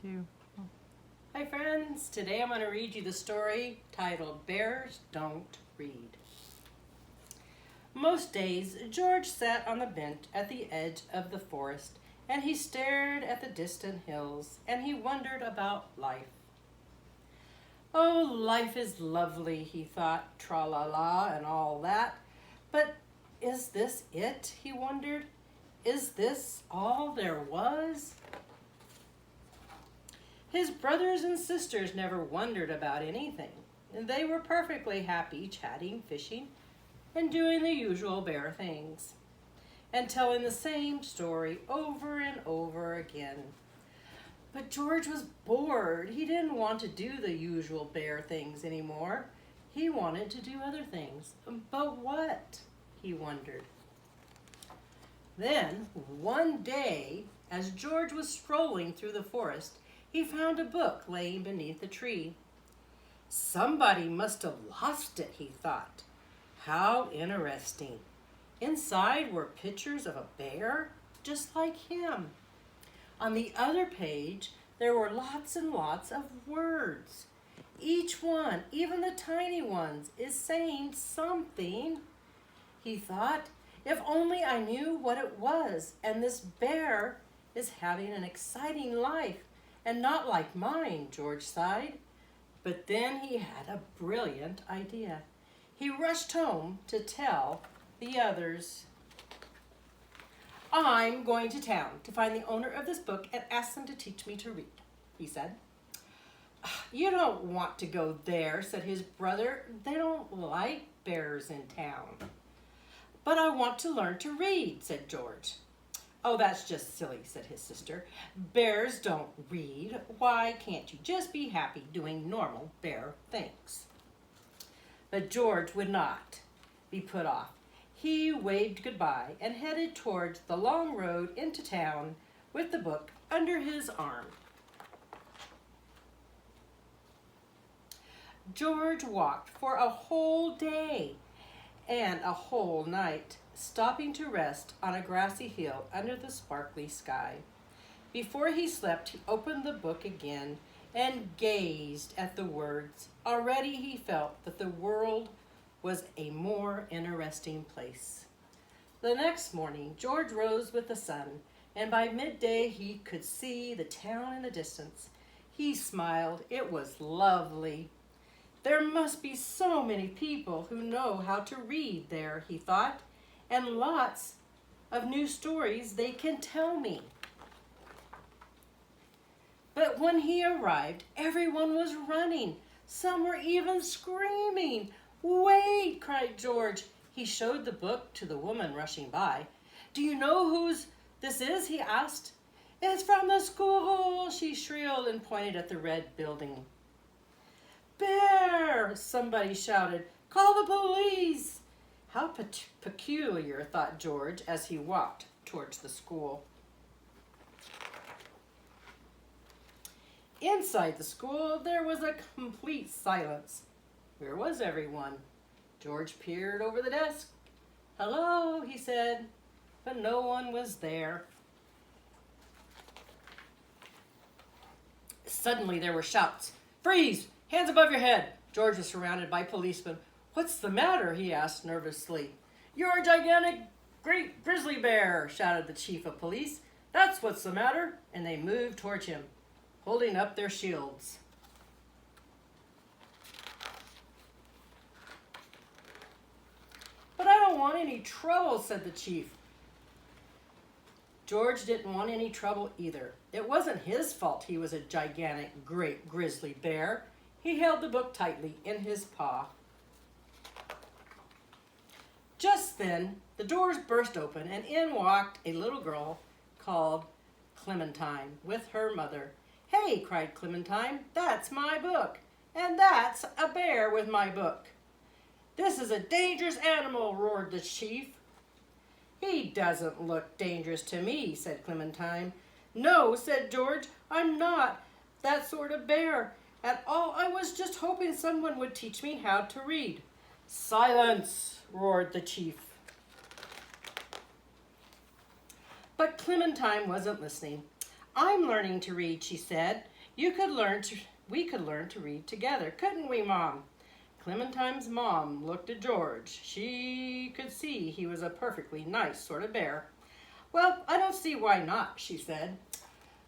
too. Hi friends, today I'm going to read you the story titled Bears Don't Read. Most days, George sat on the bench at the edge of the forest and he stared at the distant hills and he wondered about life. Oh, life is lovely, he thought, tra-la-la and all that. But is this it, he wondered? Is this all there was? His brothers and sisters never wondered about anything, and they were perfectly happy chatting, fishing, and doing the usual bear things, and telling the same story over and over again. But George was bored. He didn't want to do the usual bear things anymore. He wanted to do other things. But what? He wondered. Then, one day, as George was strolling through the forest, he found a book laying beneath a tree. Somebody must have lost it, he thought. How interesting. Inside were pictures of a bear, just like him. On the other page, there were lots and lots of words. Each one, even the tiny ones, is saying something. He thought, if only I knew what it was, and this bear is having an exciting life, and not like mine, George sighed. But then he had a brilliant idea. He rushed home to tell the others. I'm going to town to find the owner of this book and ask them to teach me to read, he said. You don't want to go there, said his brother. They don't like bears in town. But I want to learn to read, said George. Oh, that's just silly, said his sister. Bears don't read. Why can't you just be happy doing normal bear things? But George would not be put off. He waved goodbye and headed towards the long road into town with the book under his arm. George walked for a whole day and a whole night, stopping to rest on a grassy hill under the sparkly sky. Before he slept, he opened the book again and gazed at the words. Already he felt that the world was a more interesting place. The next morning, George rose with the sun, and by midday he could see the town in the distance. He smiled. It was lovely. There must be so many people who know how to read there, he thought, and lots of new stories they can tell me. But when he arrived, everyone was running. Some were even screaming. Wait, cried George. He showed the book to the woman rushing by. Do you know whose this is? He asked. It's from the school, she shrilled and pointed at the red building. Bear, somebody shouted. Call the police. How peculiar, thought George as he walked towards the school. Inside the school, there was a complete silence. Where was everyone? George peered over the desk. Hello, he said, but no one was there. Suddenly there were shouts. Freeze! Hands above your head! George was surrounded by policemen. What's the matter? He asked nervously. You're a gigantic, great grizzly bear, shouted the chief of police. That's what's the matter. And they moved towards him, holding up their shields. But I don't want any trouble, said the chief. George didn't want any trouble either. It wasn't his fault he was a gigantic, great grizzly bear. He held the book tightly in his paw. Just then, the doors burst open and in walked a little girl called Clementine with her mother. Hey, cried Clementine, that's my book, and that's a bear with my book. This is a dangerous animal, roared the chief. He doesn't look dangerous to me, said Clementine. No, said George, I'm not that sort of bear at all. I was just hoping someone would teach me how to read. Silence, roared the chief. But Clementine wasn't listening. I'm learning to read, she said. We could learn to read together, couldn't we, Mom? Clementine's mom looked at George. She could see he was a perfectly nice sort of bear. Well, I don't see why not, she said.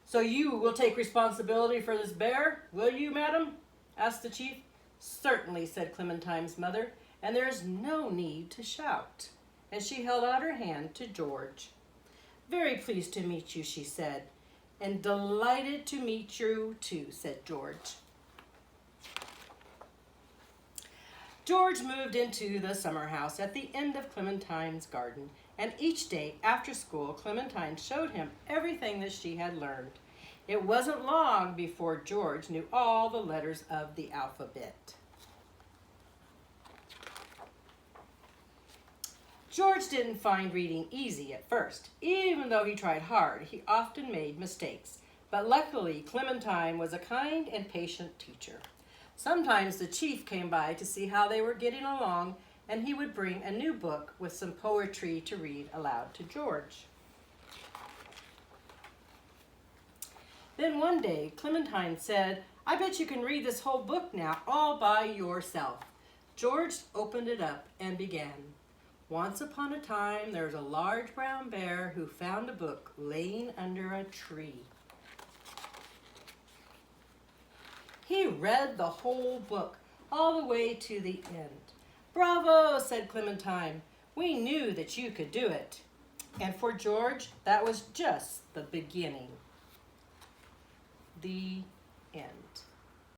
So you will take responsibility for this bear, will you, madam? Asked the chief. Certainly, said Clementine's mother, and there is no need to shout. And she held out her hand to George. Very pleased to meet you, she said. And delighted to meet you too, said George. George moved into the summer house at the end of Clementine's garden, and each day after school, Clementine showed him everything that she had learned. It wasn't long before George knew all the letters of the alphabet. George didn't find reading easy at first. Even though he tried hard, he often made mistakes. But luckily, Clementine was a kind and patient teacher. Sometimes the chief came by to see how they were getting along, and he would bring a new book with some poetry to read aloud to George. Then one day, Clementine said, I bet you can read this whole book now all by yourself. George opened it up and began. Once upon a time, there was a large brown bear who found a book laying under a tree. He read the whole book, all the way to the end. Bravo, said Clementine. We knew that you could do it. And for George, that was just the beginning. The end.